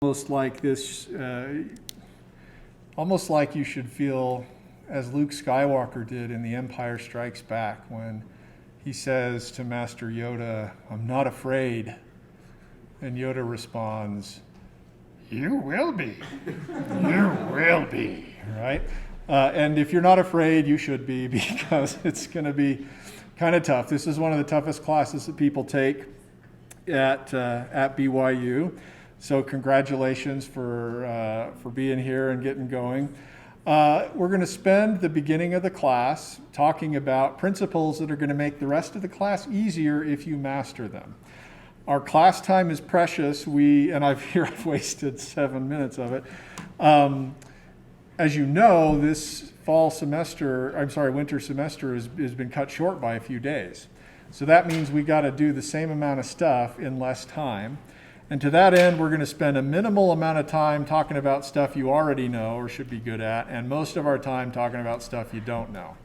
almost like this, almost like you should feel as Luke Skywalker did in The Empire Strikes Back when he says to Master Yoda, "I'm not afraid." And Yoda responds, "You will be. You will be." Right? And if you're not afraid, you should be, because it's going to be kind of tough. This is one of the toughest classes that people take at BYU. So congratulations for being here and getting going. We're going to spend the beginning of the class talking about principles that are going to make the rest of the class easier if you master them. Our class time is precious. I've wasted 7 minutes of it. As you know, this winter semester has been cut short by a few days. So that means we got to do the same amount of stuff in less time. And to that end, we're going to spend a minimal amount of time talking about stuff you already know or should be good at, and most of our time talking about stuff you don't know.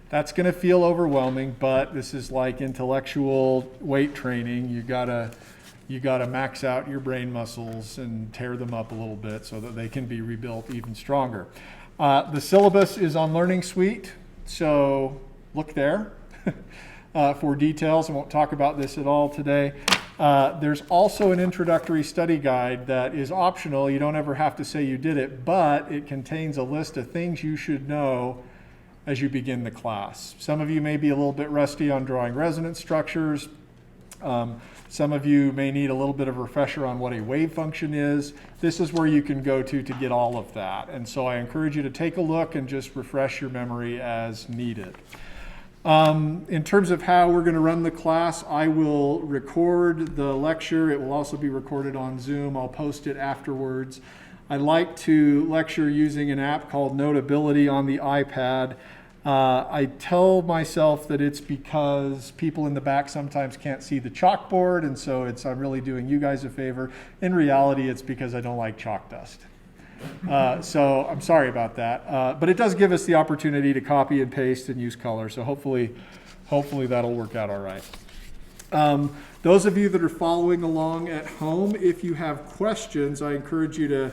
That's going to feel overwhelming, but this is like intellectual weight training. You gotta max out your brain muscles and tear them up a little bit so that they can be rebuilt even stronger. The syllabus is on Learning Suite, so look there for details. I won't talk about this at all today. There's also an introductory study guide that is optional. You don't ever have to say you did it, but it contains a list of things you should know as you begin the class. Some of you may be a little bit rusty on drawing resonance structures. Some of you may need a little bit of a refresher on what a wave function is. This is where you can go to get all of that. And so I encourage you to take a look and just refresh your memory as needed. In terms of how we're going to run the class, I will record the lecture. It will also be recorded on Zoom. I'll post it afterwards. I like to lecture using an app called Notability on the iPad. I tell myself that it's because people in the back sometimes can't see the chalkboard, and so I'm really doing you guys a favor. In reality, it's because I don't like chalk dust. So I'm sorry about that. But it does give us the opportunity to copy and paste and use color, so hopefully that'll work out all right. Those of you that are following along at home, if you have questions, I encourage you to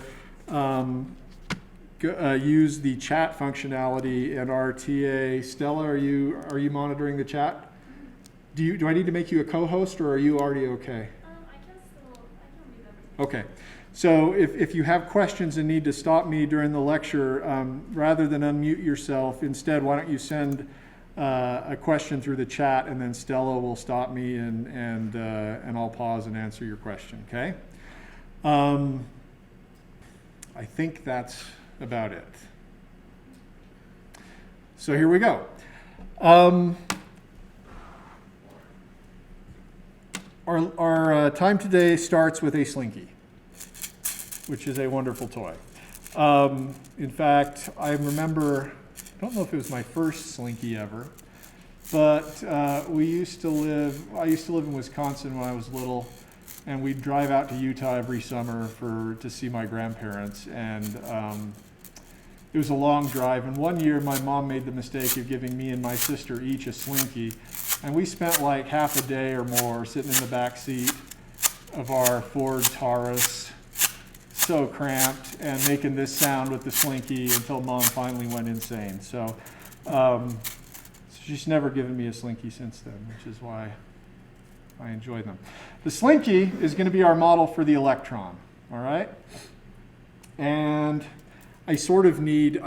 use the chat functionality, and our TA, Stella, are you monitoring the chat? Do I need to make you a co-host, or are you already okay? I can read everything. Okay. So if you have questions and need to stop me during the lecture, rather than unmute yourself, instead, why don't you send a question through the chat, and then Stella will stop me and I'll pause and answer your question, okay? I think that's about it. So here we go. Our time today starts with a Slinky, which is a wonderful toy. In fact, I remember, I don't know if it was my first Slinky ever, but I used to live in Wisconsin when I was little, and we'd drive out to Utah every summer to see my grandparents, and it was a long drive. And one year my mom made the mistake of giving me and my sister each a Slinky, and we spent like half a day or more sitting in the back seat of our Ford Taurus, so cramped, and making this sound with the Slinky until Mom finally went insane. So she's never given me a Slinky since then, which is why I enjoy them. The Slinky is going to be our model for the Electron, all right? And I sort of need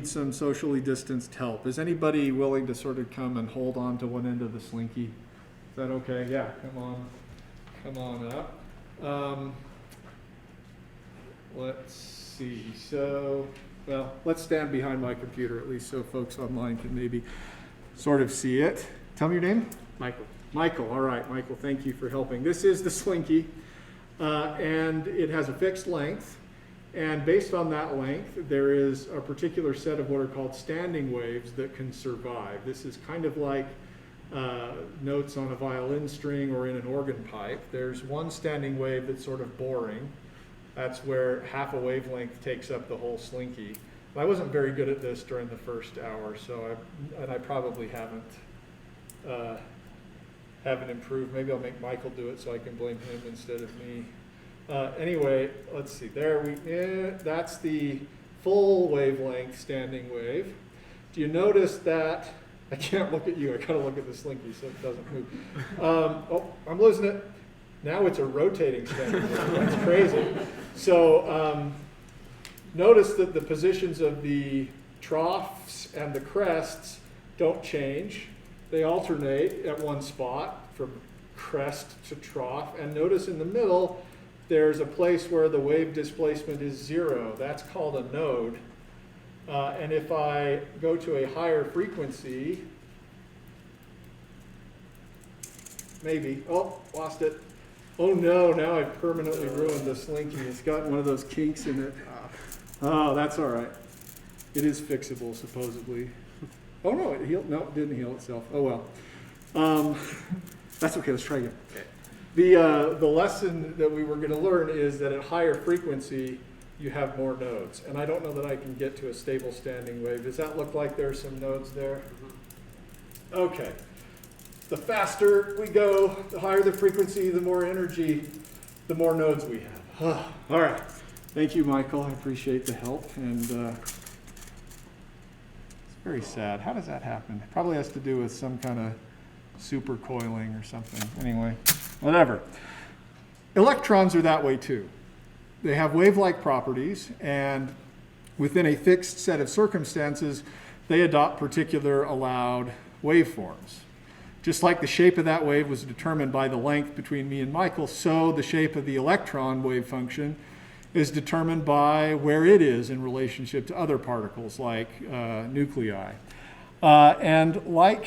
some socially distanced help. Is anybody willing to sort of come and hold on to one end of the Slinky? Is that okay? Yeah, come on up. Let's see. So, well, let's stand behind my computer at least so folks online can maybe sort of see it. Tell me your name. Michael, all right, Michael, thank you for helping. This is the Slinky, and it has a fixed length, and based on that length, there is a particular set of what are called standing waves that can survive. This is kind of like notes on a violin string or in an organ pipe. There's one standing wave that's sort of boring. That's where half a wavelength takes up the whole Slinky. I wasn't very good at this during the first hour, so I probably haven't improved. Maybe I'll make Michael do it so I can blame him instead of me. Anyway, let's see. That's the full wavelength standing wave. Do you notice that? I can't look at you. I gotta look at the Slinky so it doesn't move. Oh, I'm losing it. Now it's a rotating standing wave. That's crazy. So notice that the positions of the troughs and the crests don't change. They alternate at one spot from crest to trough. And notice in the middle, there's a place where the wave displacement is 0. That's called a node. And if I go to a higher frequency, maybe, oh, lost it. Oh no, now I've permanently ruined the Slinky. It's got one of those kinks in it. Oh, that's all right. It is fixable, supposedly. Oh no, it healed. No, it didn't heal itself. Oh well. That's okay, let's try again. The lesson that we were going to learn is that at higher frequency, you have more nodes. And I don't know that I can get to a stable standing wave. Does that look like there's some nodes there? Okay. The faster we go, the higher the frequency, the more energy, the more nodes we have. All right. Thank you, Michael. I appreciate the help. And it's very sad. How does that happen? It probably has to do with some kind of supercoiling or something. Anyway, whatever. Electrons are that way too. They have wave-like properties, and within a fixed set of circumstances, they adopt particular allowed waveforms. Just like the shape of that wave was determined by the length between me and Michael, so the shape of the electron wave function is determined by where it is in relationship to other particles like nuclei. And like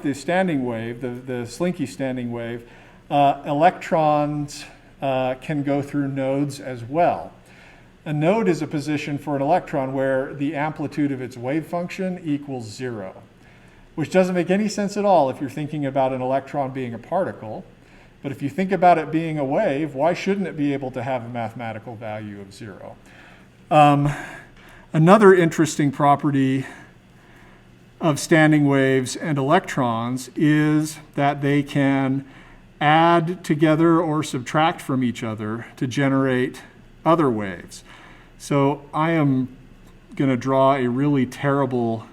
the standing wave, the Slinky standing wave, electrons can go through nodes as well. A node is a position for an electron where the amplitude of its wave function equals 0, which doesn't make any sense at all if you're thinking about an electron being a particle. But if you think about it being a wave, why shouldn't it be able to have a mathematical value of 0? Another interesting property of standing waves and electrons is that they can add together or subtract from each other to generate other waves. So I am going to draw a really terrible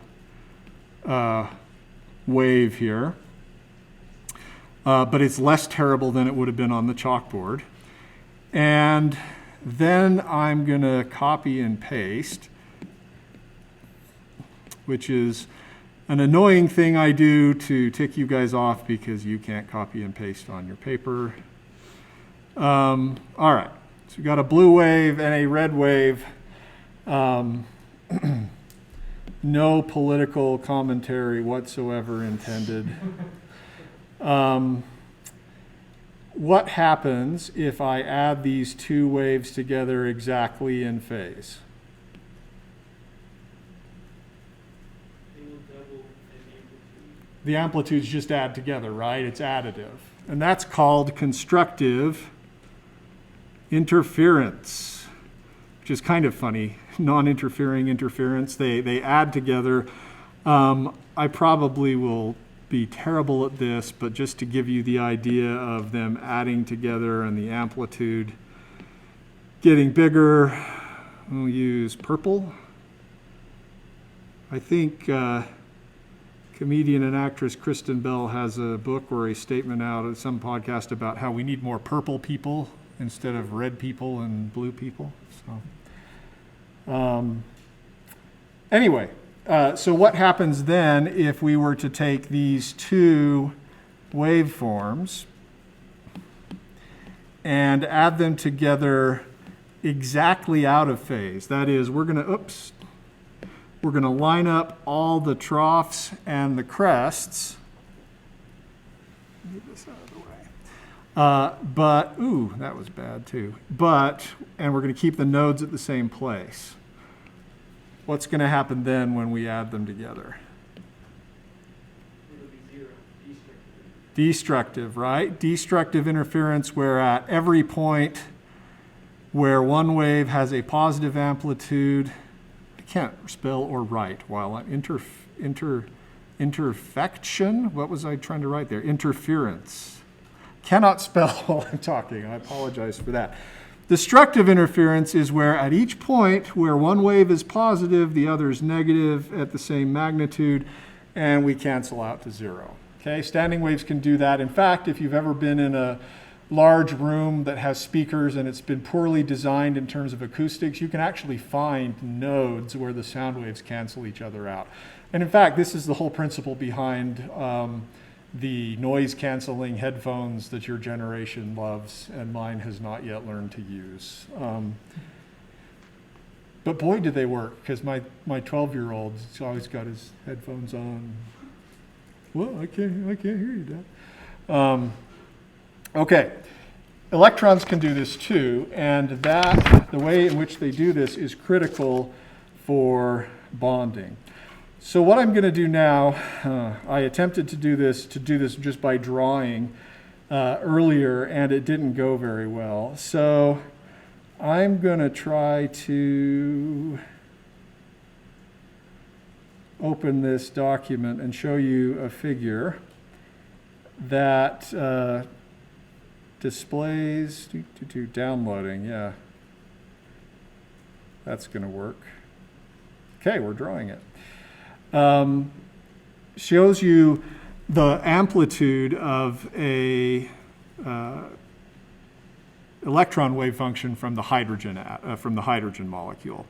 wave here, but it's less terrible than it would have been on the chalkboard. And then I'm going to copy and paste, which is an annoying thing I do to tick you guys off because you can't copy and paste on your paper. All right, so we've got a blue wave and a red wave. No political commentary whatsoever intended. What happens if I add these two waves together exactly in phase? The amplitudes just add together, right? It's additive. And that's called constructive interference, which is kind of funny. Non-interfering interference. They add together. I probably will be terrible at this, but just to give you the idea of them adding together and the amplitude getting bigger, we'll use purple. I think comedian and actress Kristen Bell has a book or a statement out at some podcast about how we need more purple people instead of red people and blue people. So, anyway, so what happens then if we were to take these two waveforms and add them together exactly out of phase? That is, we're going to line up all the troughs and the crests. Get this out of the way. Ooh, that was bad too. And we're going to keep the nodes at the same place. What's going to happen then when we add them together? It'll be 0, destructive. Destructive, right? Destructive interference where at every point where one wave has a positive amplitude, I can't spell or write while I'm interfection. What was I trying to write there? Interference. cannot spell while I'm talking. I apologize for that. Destructive interference is where at each point where one wave is positive, the other is negative at the same magnitude, and we cancel out to zero. Okay, standing waves can do that. In fact, if you've ever been in a large room that has speakers and it's been poorly designed in terms of acoustics, you can actually find nodes where the sound waves cancel each other out. And in fact, this is the whole principle behind the noise canceling headphones that your generation loves and mine has not yet learned to use. But boy, did they work, because my 12-year-old's always got his headphones on. Well, I can't hear you, Dad. Okay, electrons can do this too, and the way in which they do this is critical for bonding. So what I'm going to do now, I attempted to do this just by drawing earlier, and it didn't go very well. So I'm going to try to open this document and show you a figure that displays, downloading, yeah. That's going to work. Okay, we're drawing it. Shows you the amplitude of a electron wave function from the hydrogen molecule.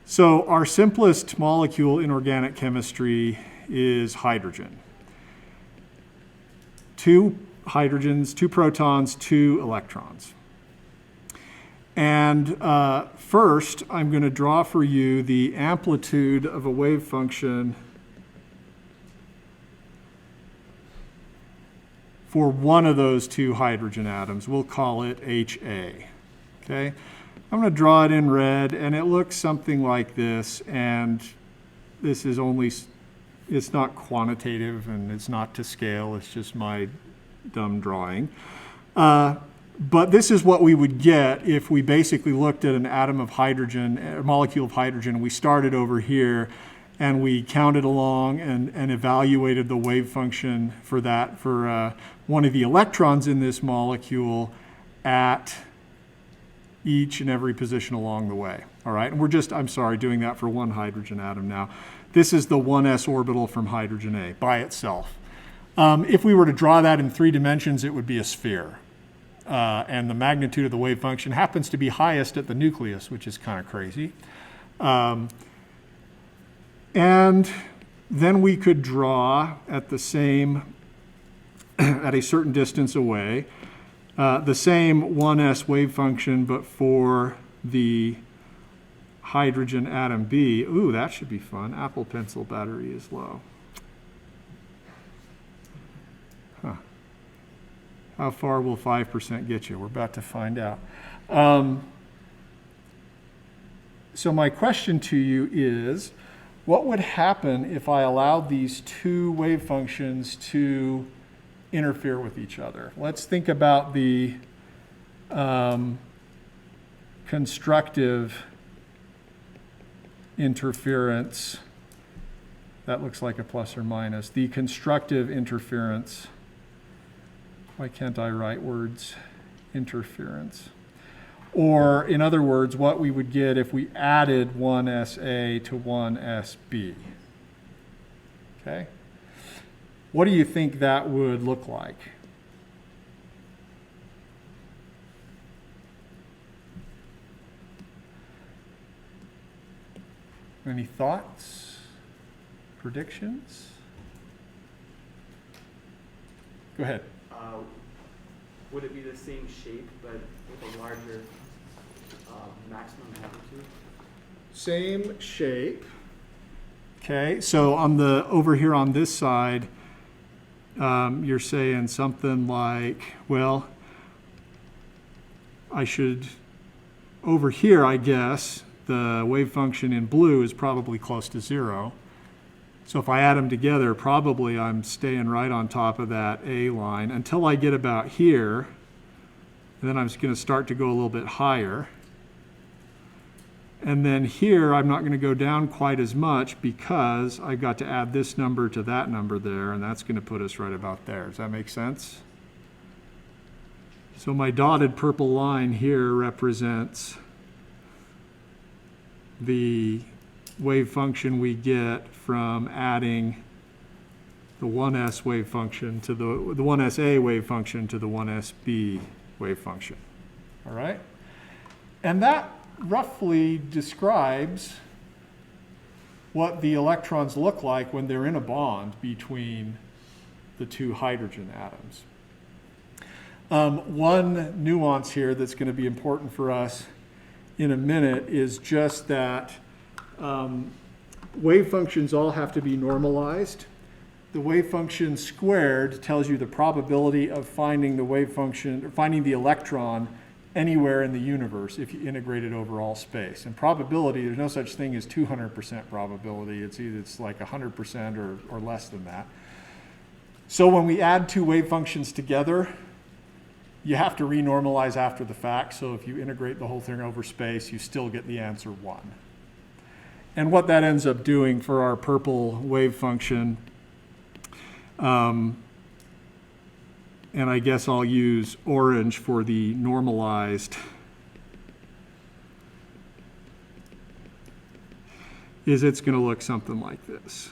So our simplest molecule in organic chemistry is hydrogen. 2 hydrogens, 2 protons, 2 electrons. And first, I'm going to draw for you the amplitude of a wave function for one of those 2 hydrogen atoms. We'll call it HA. Okay? I'm going to draw it in red, and it looks something like this. And this is it's not quantitative, and it's not to scale. It's just my dumb drawing. But this is what we would get if we basically looked at an atom of hydrogen, a molecule of hydrogen. We started over here and we counted along and evaluated the wave function for that for one of the electrons in this molecule at each and every position along the way. All right, and we're just, I'm sorry, doing that for one hydrogen atom now. This is the 1s orbital from hydrogen A by itself. If we were to draw that in 3 dimensions, it would be a sphere. And the magnitude of the wave function happens to be highest at the nucleus, which is kind of crazy. And then we could draw at the same, at a certain distance away, the same 1s wave function, but for the hydrogen atom B. Ooh, that should be fun. Apple Pencil battery is low. How far will 5% get you? We're about to find out. So my question to you is, what would happen if I allowed these 2 wave functions to interfere with each other? Let's think about the constructive interference. That looks like a plus or minus. The constructive interference. Why can't I write words? Interference. Or, in other words, what we would get if we added 1SA to 1SB. Okay? What do you think that would look like? Any thoughts? Predictions? Go ahead. Would it be the same shape but with a larger maximum amplitude? Same shape. Okay, so on the over here on this side, you're saying something like, well, I should, over here, I guess, the wave function in blue is probably close to 0. So if I add them together, probably I'm staying right on top of that A line until I get about here. And then I'm just going to start to go a little bit higher. And then here, I'm not going to go down quite as much because I've got to add this number to that number there, and that's going to put us right about there. Does that make sense? So my dotted purple line here represents the wave function we get from adding the 1s wave function to the 1sa wave function to the 1sb wave function. All right? And that roughly describes what the electrons look like when they're in a bond between the two hydrogen atoms. One nuance here that's going to be important for us in a minute is just that wave functions all have to be normalized. The wave function squared tells you the probability of finding the wave function, or finding the electron anywhere in the universe if you integrate it over all space. And probability, there's no such thing as 200% probability. It's like 100% or less than that. So when we add two wave functions together, you have to renormalize after the fact. So if you integrate the whole thing over space, you still get the answer 1. And what that ends up doing for our purple wave function, and I guess I'll use orange for the normalized, is it's going to look something like this.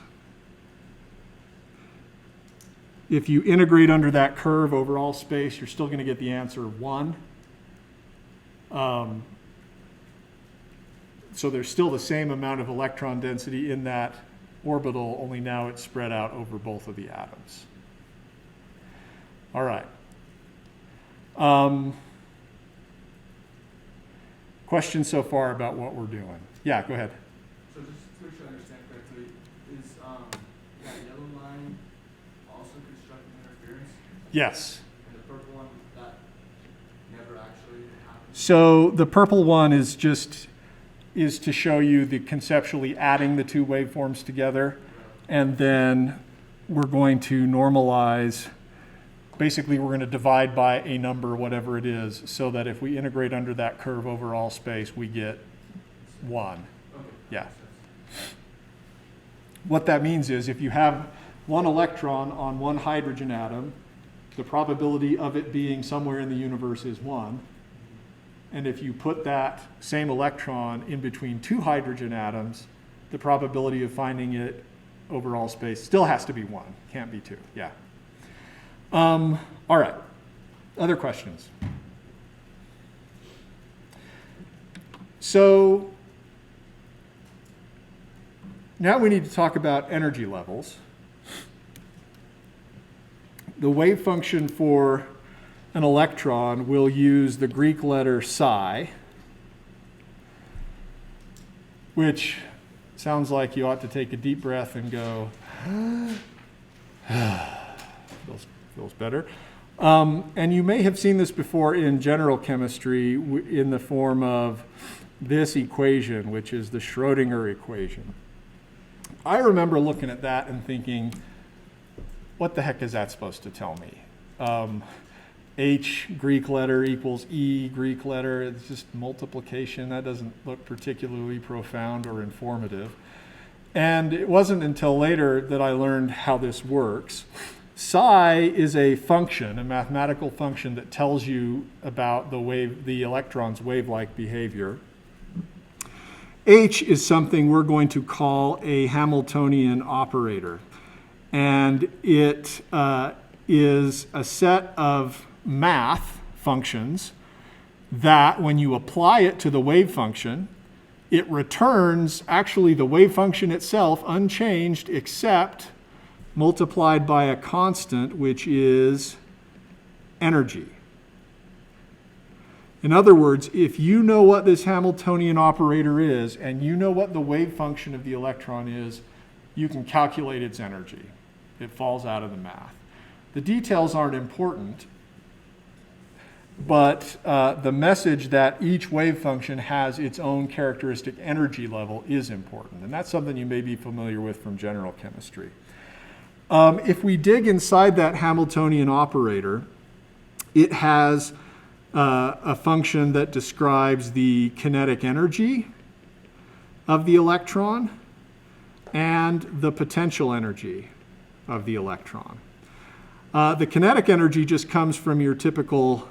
If you integrate under that curve over all space, you're still going to get the answer 1. So there's still the same amount of electron density in that orbital, only now it's spread out over both of the atoms. All right. Questions so far about what we're doing? Yeah, go ahead. So just to make sure I understand correctly, is that yellow line also constructing interference? Yes. And the purple one, that never actually happens? So the purple one is to show you the conceptually adding the two waveforms together, and then we're going to normalize. Basically, we're going to divide by a number, whatever it is, so that if we integrate under that curve over all space, we get 1. Okay. Yeah. What that means is if you have one electron on one hydrogen atom, the probability of it being somewhere in the universe is 1. And if you put that same electron in between two hydrogen atoms, the probability of finding it over all space still has to be 1. Can't be 2. Yeah. All right. Other questions? So now we need to talk about energy levels. The wave function for an electron will use the Greek letter psi, which sounds like you ought to take a deep breath and go, feels better. And you may have seen this before in general chemistry in the form of this equation, which is the Schrodinger equation. I remember looking at that and thinking, what the heck is that supposed to tell me? H Greek letter equals E Greek letter. It's just multiplication. That doesn't look particularly profound or informative. And it wasn't until later that I learned how this works. Psi is a function, a mathematical function that tells you about the electron's wave-like behavior. H is something we're going to call a Hamiltonian operator. And it is a set of math functions that when you apply it to the wave function, it returns actually the wave function itself unchanged except multiplied by a constant, which is energy. In other words, if you know what this Hamiltonian operator is and you know what the wave function of the electron is, you can calculate its energy. It falls out of the math. The details aren't important, but the message that each wave function has its own characteristic energy level is important. And that's something you may be familiar with from general chemistry. If we dig inside that Hamiltonian operator, it has a function that describes the kinetic energy of the electron and the potential energy of the electron. The kinetic energy just comes from your typical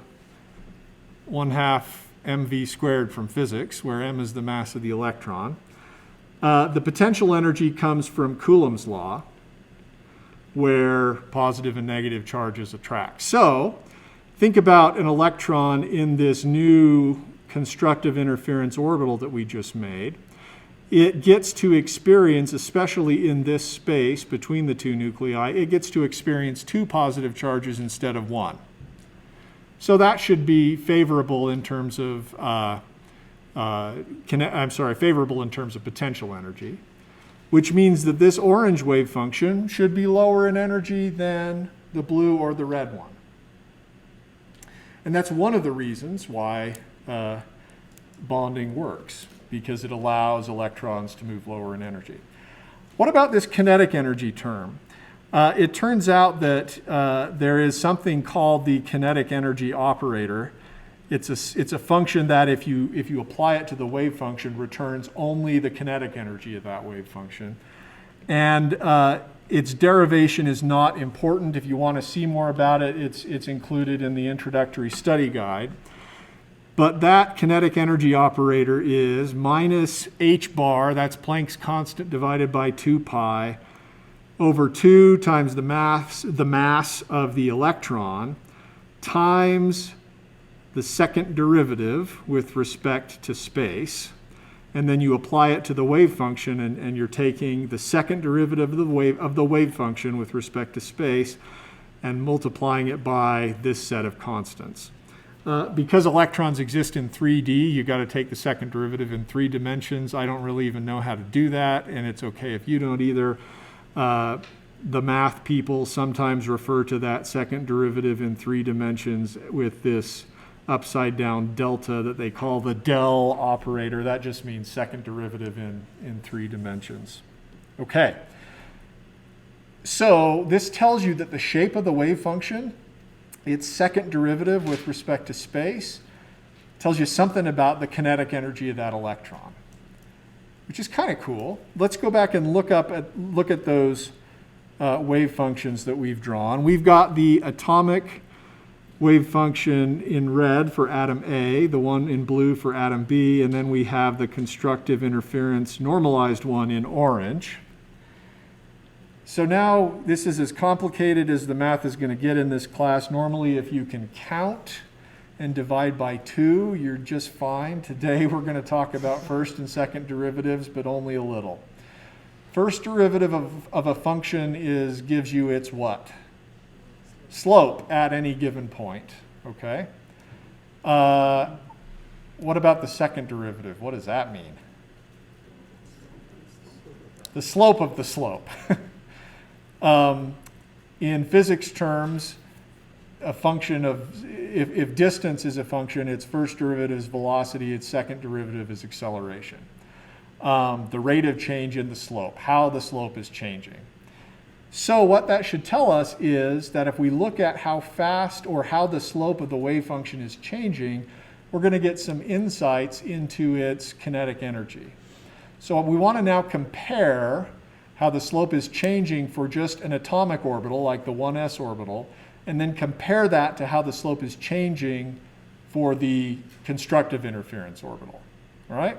1/2 mv squared from physics, where m is the mass of the electron. The potential energy comes from Coulomb's law, where positive and negative charges attract. So think about an electron in this new constructive interference orbital that we just made. It gets to experience, especially in this space between the two nuclei, it gets to experience 2 positive charges instead of 1. So that should be favorable in terms of favorable in terms of potential energy, which means that this orange wave function should be lower in energy than the blue or the red one. And that's one of the reasons why bonding works, because it allows electrons to move lower in energy. What about this kinetic energy term? It turns out that there is something called the kinetic energy operator. It's a function that if you apply it to the wave function, returns only the kinetic energy of that wave function. And its derivation is not important. If you want to see more about it, it's included in the introductory study guide. But that kinetic energy operator is minus h bar, that's Planck's constant divided by 2 pi, over 2 times the mass of the electron, times the second derivative with respect to space. And then you apply it to the wave function, and you're taking the second derivative of the wave function with respect to space and multiplying it by this set of constants. Because electrons exist in 3D, you've got to take the second derivative in 3 dimensions. I don't really even know how to do that, and it's okay if you don't either. The math people sometimes refer to that second derivative in 3 dimensions with this upside down delta that they call the del operator. That just means second derivative in 3 dimensions. Okay. So this tells you that the shape of the wave function, its second derivative with respect to space, tells you something about the kinetic energy of that electron, which is kind of cool. Let's go back and look at those wave functions that we've drawn. We've got the atomic wave function in red for atom A, the one in blue for atom B, and then we have the constructive interference normalized one in orange. So now this is as complicated as the math is going to get in this class. Normally, if you can count and divide by 2, you're just fine. Today we're going to talk about first and second derivatives, but only a little. First derivative of a function gives you its what? Slope at any given point, okay? What about the second derivative? What does that mean? The slope of the slope. In physics terms, a function of, if distance is a function, its first derivative is velocity, its second derivative is acceleration. The rate of change in the slope, how the slope is changing. So what that should tell us is that if we look at how fast or how the slope of the wave function is changing, we're going to get some insights into its kinetic energy. So we want to now compare how the slope is changing for just an atomic orbital, like the 1s orbital, and then compare that to how the slope is changing for the constructive interference orbital. All right?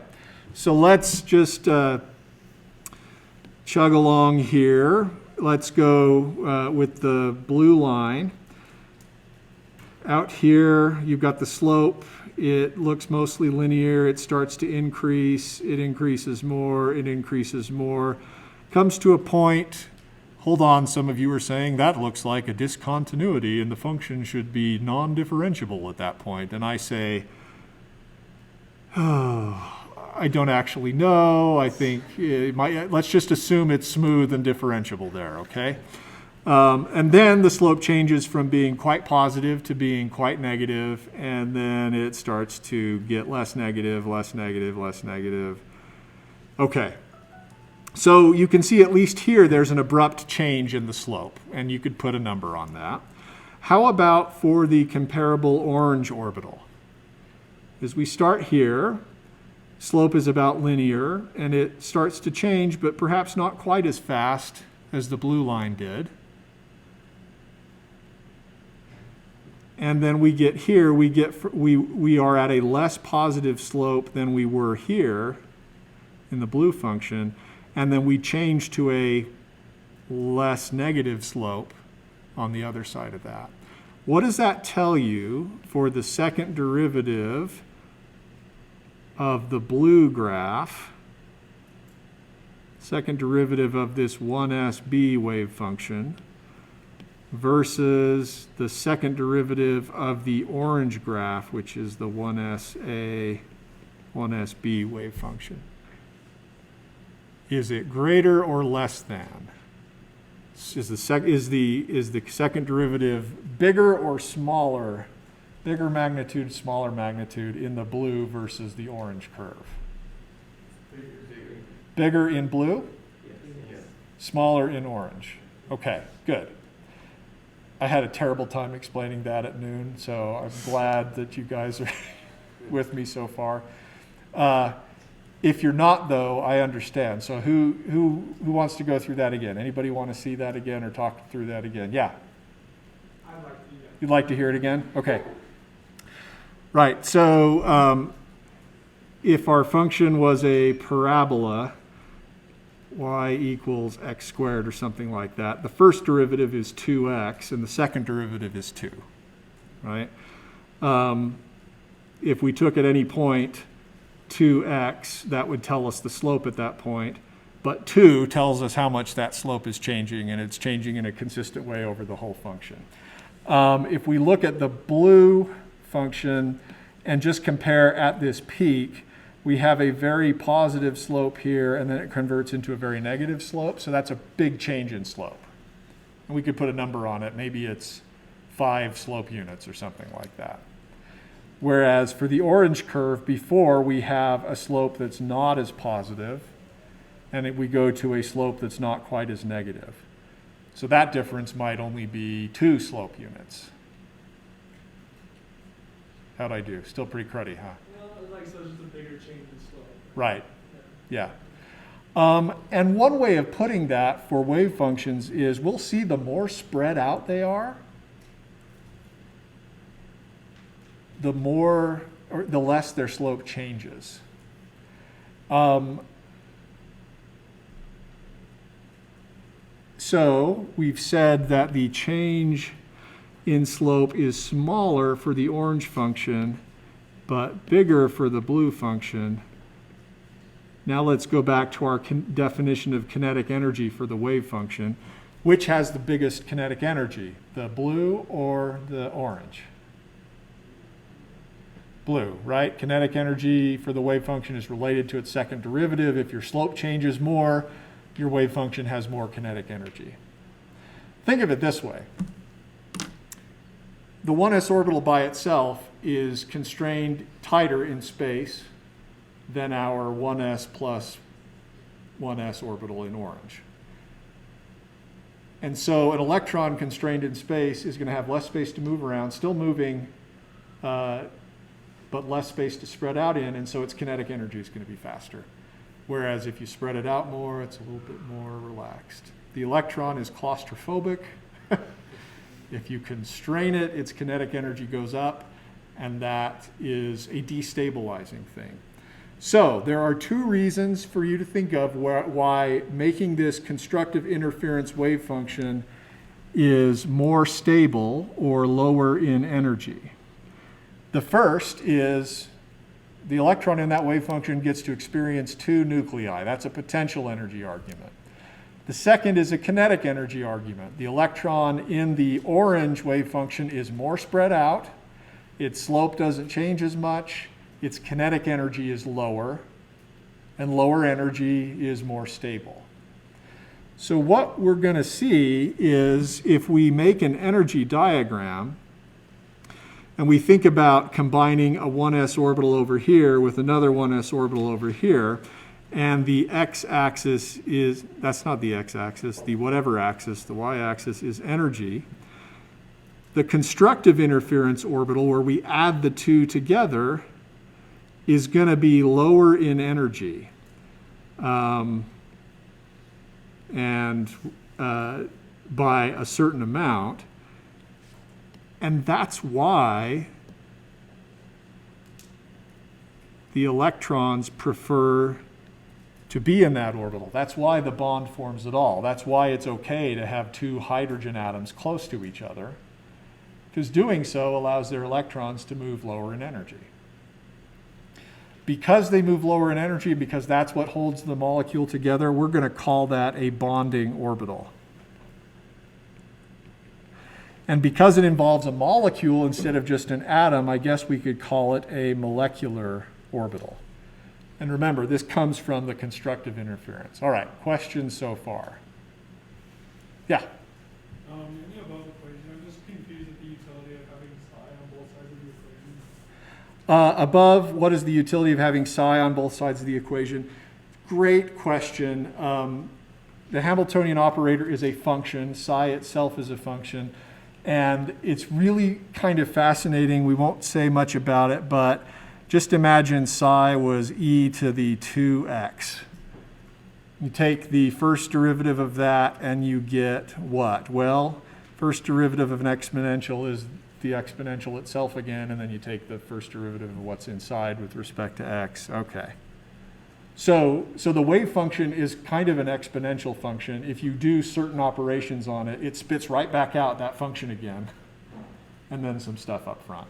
So let's just chug along here. Let's go with the blue line. Out here, you've got the slope. It looks mostly linear. It starts to increase. It increases more. It increases more. Comes to a point, hold on, some of you are saying that looks like a discontinuity and the function should be non-differentiable at that point. And I say, oh, I don't actually know. I think let's just assume it's smooth and differentiable there, okay? And then the slope changes from being quite positive to being quite negative, and then it starts to get less negative, less negative, less negative. Okay. So you can see at least here there's an abrupt change in the slope, and you could put a number on that. How about for the comparable orange orbital? As we start here, slope is about linear, and it starts to change, but perhaps not quite as fast as the blue line did. And then we get here, we are at a less positive slope than we were here in the blue function, and then we change to a less negative slope on the other side of that. What does that tell you for the second derivative of the blue graph? Second derivative of this 1SB wave function versus the second derivative of the orange graph, which is the 1SA, 1SB wave function. Is it greater or less than? Is the second derivative bigger or smaller? Bigger magnitude, smaller magnitude in the blue versus the orange curve? Bigger in blue? Yes. Smaller in orange. Okay, good. I had a terrible time explaining that at noon, so I'm glad that you guys are with me so far. If you're not, though, I understand. So who wants to go through that again? Anybody want to see that again or talk through that again? Yeah. I'd like to do that. You'd like to hear it again? Okay. Right. So if our function was a parabola, y equals x squared or something like that, the first derivative is 2x and the second derivative is 2, right? If we took at any point 2x, that would tell us the slope at that point, but 2 tells us how much that slope is changing, and it's changing in a consistent way over the whole function. If we look at the blue function and just compare at this peak, we have a very positive slope here, and then it converts into a very negative slope. So that's a big change in slope. And we could put a number on it. Maybe it's 5 slope units or something like that. Whereas for the orange curve, before we have a slope that's not as positive, and we go to a slope that's not quite as negative. So that difference might only be 2 slope units. How'd I do? Still pretty cruddy, huh? Like, so it's just a bigger change in slope. Right, yeah. And one way of putting that for wave functions is we'll see the more spread out they are, the more, or the less their slope changes. So we've said that the change in slope is smaller for the orange function, but bigger for the blue function. Now let's go back to our definition of kinetic energy for the wave function. Which has the biggest kinetic energy, the blue or the orange? Blue, right? Kinetic energy for the wave function is related to its second derivative. If your slope changes more, your wave function has more kinetic energy. Think of it this way. The 1s orbital by itself is constrained tighter in space than our 1s plus 1s orbital in orange. And so an electron constrained in space is going to have less space to move around, still moving, but less space to spread out in, and so its kinetic energy is going to be faster. Whereas if you spread it out more, it's a little bit more relaxed. The electron is claustrophobic. If you constrain it, its kinetic energy goes up, and that is a destabilizing thing. So there are 2 reasons for you to think of why making this constructive interference wave function is more stable or lower in energy. The first is the electron in that wave function gets to experience 2 nuclei. That's a potential energy argument. The second is a kinetic energy argument. The electron in the orange wave function is more spread out. Its slope doesn't change as much. Its kinetic energy is lower, and lower energy is more stable. So what we're going to see is if we make an energy diagram and we think about combining a 1s orbital over here with another 1s orbital over here, and the x-axis is, that's not the x-axis, the whatever axis, the y-axis is energy. The constructive interference orbital, where we add the 2 together, is going to be lower in energy. And by a certain amount. And that's why the electrons prefer to be in that orbital. That's why the bond forms at all. That's why it's okay to have two hydrogen atoms close to each other, because doing so allows their electrons to move lower in energy. Because they move lower in energy, because that's what holds the molecule together, we're going to call that a bonding orbital. And because it involves a molecule instead of just an atom, I guess we could call it a molecular orbital. And remember, this comes from the constructive interference. All right, questions so far? Yeah? In the above equation, I'm just confused at the utility of having psi on both sides of the equation. Above, what is the utility of having psi on both sides of the equation? Great question. The Hamiltonian operator is a function. Psi itself is a function. And it's really kind of fascinating. We won't say much about it, but just imagine psi was e to the 2x. You take the first derivative of that and you get what? Well, first derivative of an exponential is the exponential itself again, and then you take the first derivative of what's inside with respect to x. Okay. So the wave function is kind of an exponential function. If you do certain operations on it, it spits right back out that function again, and then some stuff up front.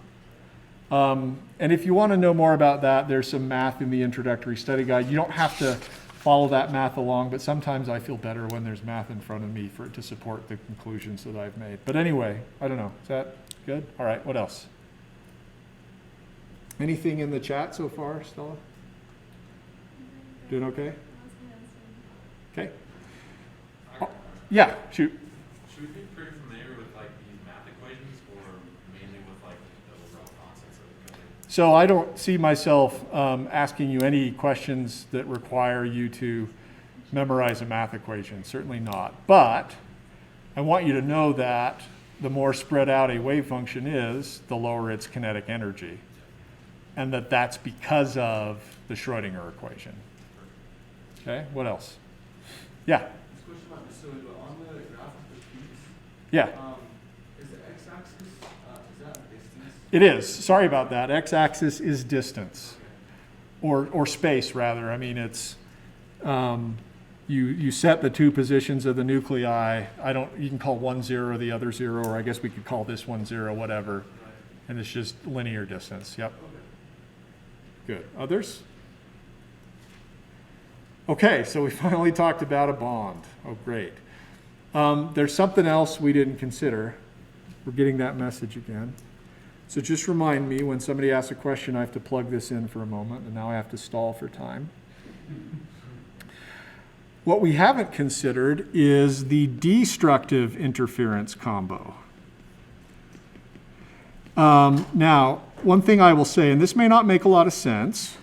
And if you want to know more about that, there's some math in the introductory study guide. You don't have to follow that math along, but sometimes I feel better when there's math in front of me for it to support the conclusions that I've made. But anyway, I don't know. Is that good? All right, what else? Anything in the chat so far, Stella? Doing okay? Okay. Oh, yeah, shoot. Should we be pretty familiar with like these math equations, or mainly with like the overall concepts of the coding? So I don't see myself asking you any questions that require you to memorize a math equation. Certainly not. But I want you to know that the more spread out a wave function is, the lower its kinetic energy. And that's because of the Schrodinger equation. Okay, what else? Yeah? This question might be silly, but on the graph of the peaks, Yeah. is the x-axis, is that distance? It is. Sorry about that. X-axis is distance, or space rather. I mean, it's you set the two positions of the nuclei. You can call one 0, the other 0, or I guess we could call this one 0, whatever. And it's just linear distance. Yep. Good. Others? Okay, so we finally talked about a bond. Oh, great. There's something else we didn't consider. We're getting that message again. So just remind me when somebody asks a question, I have to plug this in for a moment, and now I have to stall for time. What we haven't considered is the destructive interference combo. Now, one thing I will say, and this may not make a lot of sense,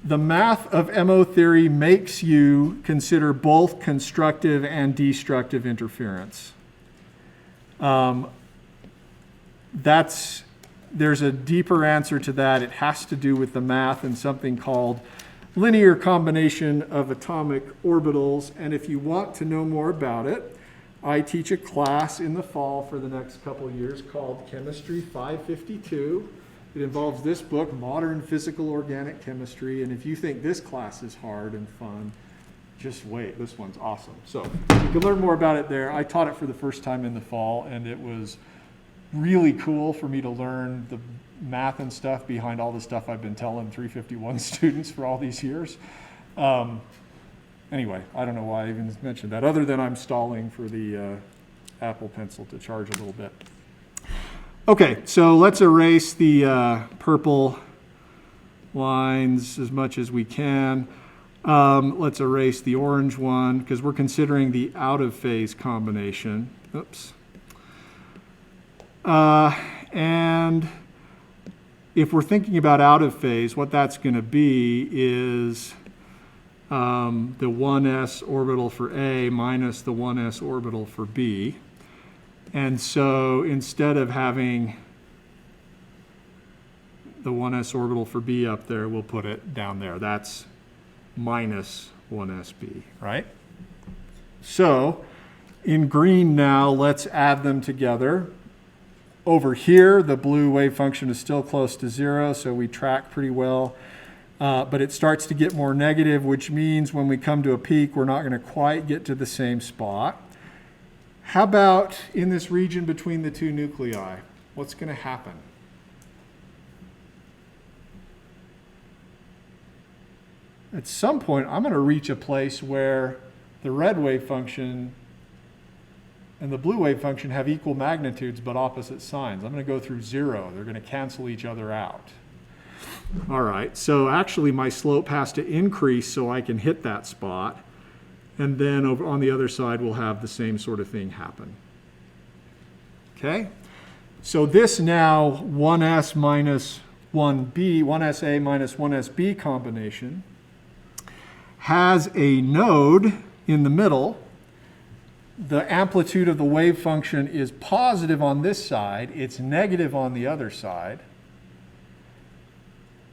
the math of MO theory makes you consider both constructive and destructive interference. There's a deeper answer to that. It has to do with the math and something called linear combination of atomic orbitals. And if you want to know more about it, I teach a class in the fall for the next couple of years called Chemistry 552. It involves this book, Modern Physical Organic Chemistry. And if you think this class is hard and fun, just wait. This one's awesome. So you can learn more about it there. I taught it for the first time in the fall, and it was really cool for me to learn the math and stuff behind all the stuff I've been telling 351 students for all these years. Anyway, I don't know why I even mentioned that, other than I'm stalling for the Apple Pencil to charge a little bit. Okay, so let's erase the purple lines as much as we can. Let's erase the orange one because we're considering the out of phase combination. Oops. And if we're thinking about out of phase, what that's going to be is the 1s orbital for A minus the 1s orbital for B. And so instead of having the 1s orbital for B up there, we'll put it down there. That's minus 1sb, right? So in green now, let's add them together. Over here, the blue wave function is still close to 0, so we track pretty well. But it starts to get more negative, which means when we come to a peak, we're not going to quite get to the same spot. How about in this region between the two nuclei? What's going to happen? At some point, I'm going to reach a place where the red wave function and the blue wave function have equal magnitudes but opposite signs. I'm going to go through 0. They're going to cancel each other out. All right, so actually my slope has to increase so I can hit that spot. And then over on the other side, we'll have the same sort of thing happen. Okay? So this now 1s minus 1b, 1sa minus 1sb combination has a node in the middle. The amplitude of the wave function is positive on this side. It's negative on the other side.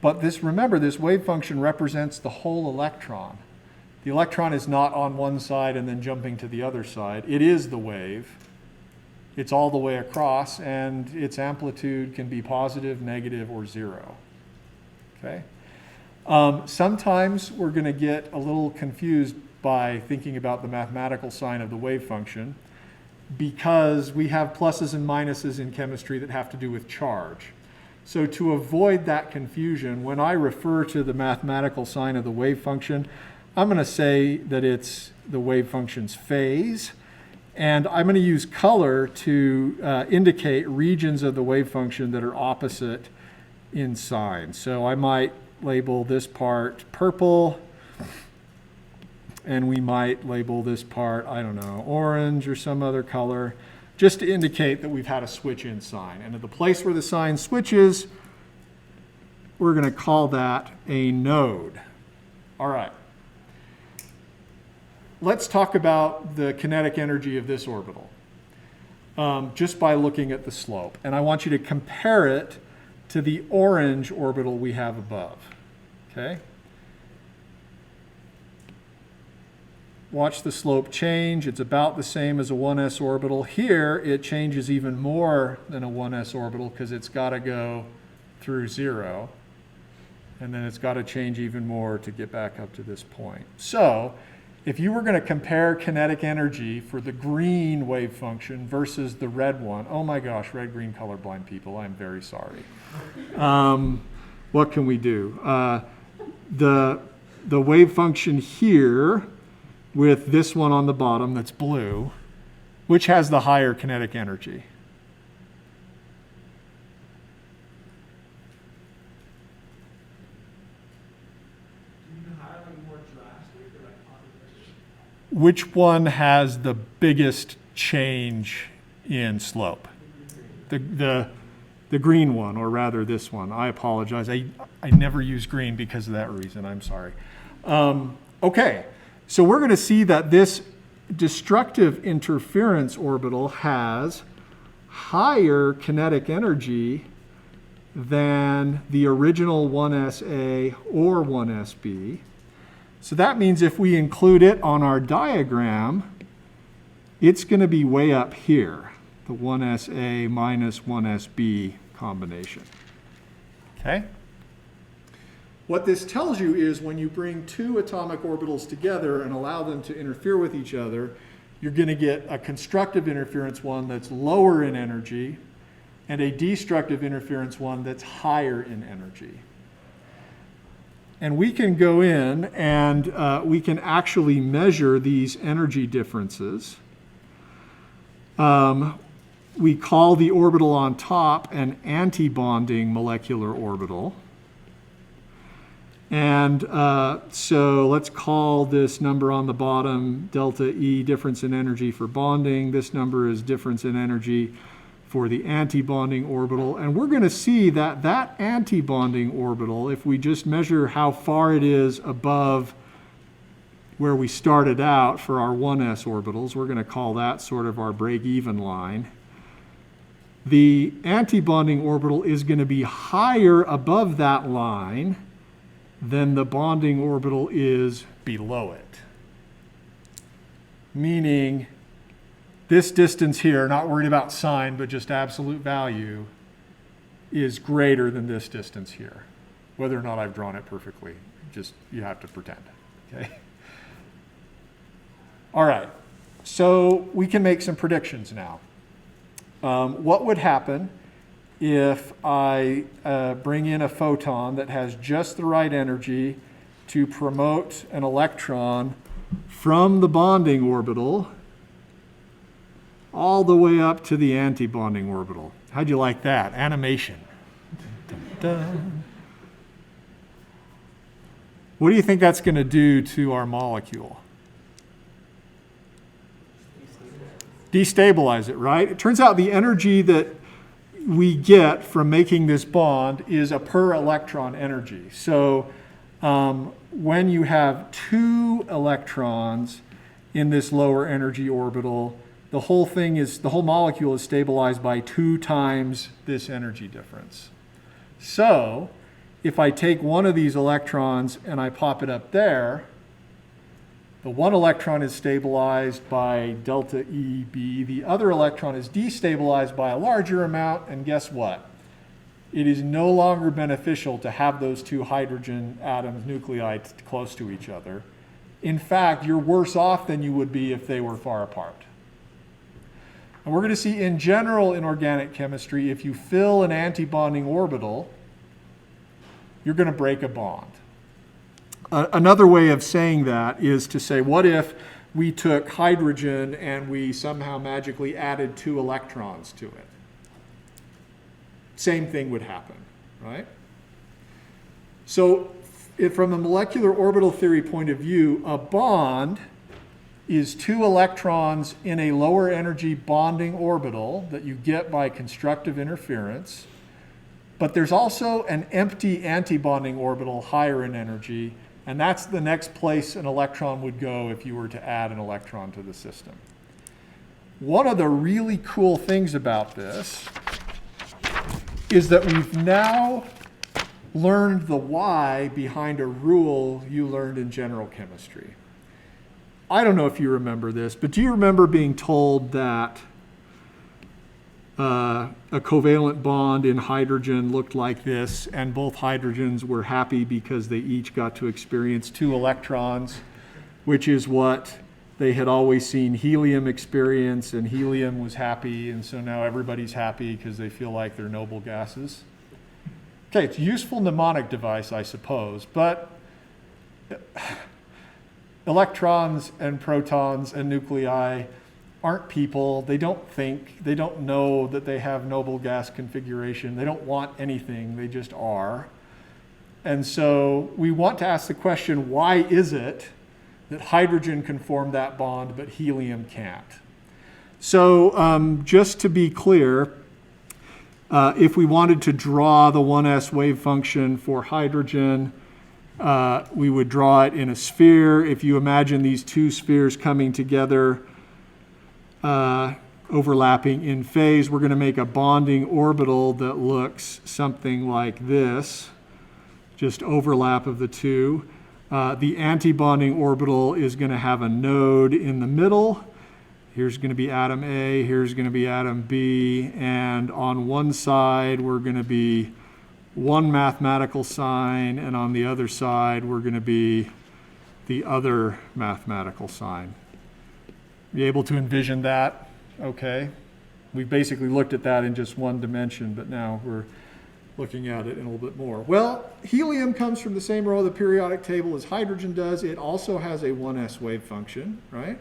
But this, remember, this wave function represents the whole electron. The electron is not on one side and then jumping to the other side. It is the wave. It's all the way across, and its amplitude can be positive, negative, or 0. Okay? Sometimes we're going to get a little confused by thinking about the mathematical sign of the wave function because we have pluses and minuses in chemistry that have to do with charge. So to avoid that confusion, when I refer to the mathematical sign of the wave function, I'm going to say that it's the wave function's phase, and I'm going to use color to indicate regions of the wave function that are opposite in sign. So I might label this part purple, and we might label this part, I don't know, orange or some other color, just to indicate that we've had a switch in sign. And at the place where the sign switches, we're going to call that a node. All right. Let's talk about the kinetic energy of this orbital, just by looking at the slope. And I want you to compare it to the orange orbital we have above. Okay? Watch the slope change. It's about the same as a 1s orbital. Here, it changes even more than a 1s orbital because it's got to go through 0. And then it's got to change even more to get back up to this point. So, if you were going to compare kinetic energy for the green wave function versus the red one, oh my gosh, red-green colorblind people, I'm very sorry. What can we do? The wave function here with this one on the bottom that's blue, which has the higher kinetic energy? Which one has the biggest change in slope? The green one, or rather this one. I apologize. I never use green because of that reason. I'm sorry. Okay, so we're going to see that this destructive interference orbital has higher kinetic energy than the original 1sa or 1sb. So that means if we include it on our diagram, it's going to be way up here, the 1sa minus 1sb combination. Okay? What this tells you is when you bring two atomic orbitals together and allow them to interfere with each other, you're going to get a constructive interference one that's lower in energy and a destructive interference one that's higher in energy. And we can go in and we can actually measure these energy differences. We call the orbital on top an antibonding molecular orbital. And so let's call this number on the bottom delta E, difference in energy for bonding. This number is difference in energy for the antibonding orbital. And we're going to see that that antibonding orbital, if we just measure how far it is above where we started out for our 1s orbitals, we're going to call that sort of our break-even line. The antibonding orbital is going to be higher above that line than the bonding orbital is below it. Meaning this distance here, not worried about sign, but just absolute value, is greater than this distance here. Whether or not I've drawn it perfectly, just you have to pretend, okay? All right, so we can make some predictions now. What would happen if I bring in a photon that has just the right energy to promote an electron from the bonding orbital all the way up to the antibonding orbital? How'd you like that? Animation. Dun, dun. What do you think that's going to do to our molecule? Destabilize it, right? It turns out the energy that we get from making this bond is a per electron energy. So when you have 2 electrons in this lower energy orbital, the whole molecule is stabilized by 2 times this energy difference. So if I take one of these electrons and I pop it up there, the one electron is stabilized by delta EB. The other electron is destabilized by a larger amount, and guess what? It is no longer beneficial to have those 2 hydrogen atoms, nuclei, close to each other. In fact, you're worse off than you would be if they were far apart. And we're going to see in general in organic chemistry, if you fill an antibonding orbital, you're going to break a bond. Another way of saying that is to say, what if we took hydrogen and we somehow magically added 2 electrons to it? Same thing would happen, right? So from a molecular orbital theory point of view, a bond is 2 electrons in a lower energy bonding orbital that you get by constructive interference. But there's also an empty antibonding orbital higher in energy, and that's the next place an electron would go if you were to add an electron to the system. One of the really cool things about this is that we've now learned the why behind a rule you learned in general chemistry. I don't know if you remember this, but do you remember being told that a covalent bond in hydrogen looked like this, and both hydrogens were happy because they each got to experience 2 electrons, which is what they had always seen helium experience, and helium was happy, and so now everybody's happy because they feel like they're noble gases? Okay, it's a useful mnemonic device, I suppose, but electrons and protons and nuclei aren't people. They don't think. They don't know that they have noble gas configuration. They don't want anything. They just are. And so we want to ask the question, why is it that hydrogen can form that bond but helium can't? So just to be clear, if we wanted to draw the 1s wave function for hydrogen, we would draw it in a sphere. If you imagine these 2 spheres coming together, overlapping in phase, we're going to make a bonding orbital that looks something like this, just overlap of the 2. The antibonding orbital is going to have a node in the middle. Here's going to be atom A, here's going to be atom B, and on one side we're going to be one mathematical sign, and on the other side we're going to be the other mathematical sign. You able to envision that? Okay. We basically looked at that in just one dimension, but now we're looking at it in a little bit more. Well, helium comes from the same row of the periodic table as hydrogen does. It also has a 1s wave function, right?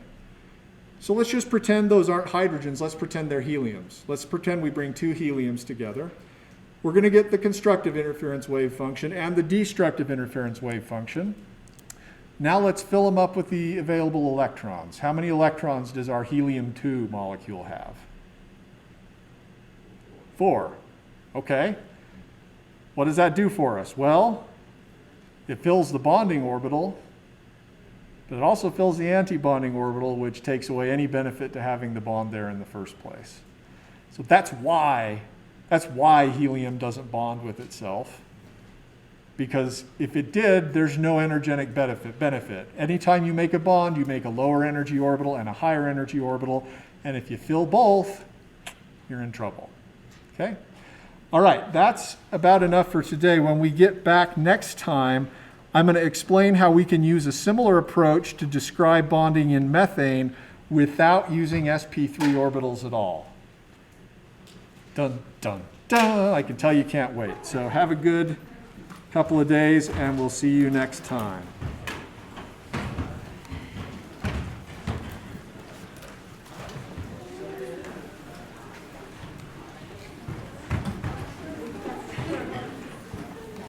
So let's just pretend those aren't hydrogens. Let's pretend they're heliums. Let's pretend we bring 2 heliums together. We're going to get the constructive interference wave function and the destructive interference wave function. Now let's fill them up with the available electrons. How many electrons does our helium-2 molecule have? 4. Okay. What does that do for us? Well, it fills the bonding orbital, but it also fills the antibonding orbital, which takes away any benefit to having the bond there in the first place. So that's why helium doesn't bond with itself. Because if it did, there's no energetic benefit. Anytime you make a bond, you make a lower energy orbital and a higher energy orbital, And if you fill both, you're in trouble. Okay? All right, that's about enough for today. When we get back next time, I'm going to explain how we can use a similar approach to describe bonding in methane without using sp3 orbitals at all. Dun, dun, dun. I can tell you can't wait. So have a good couple of days, and we'll see you next time.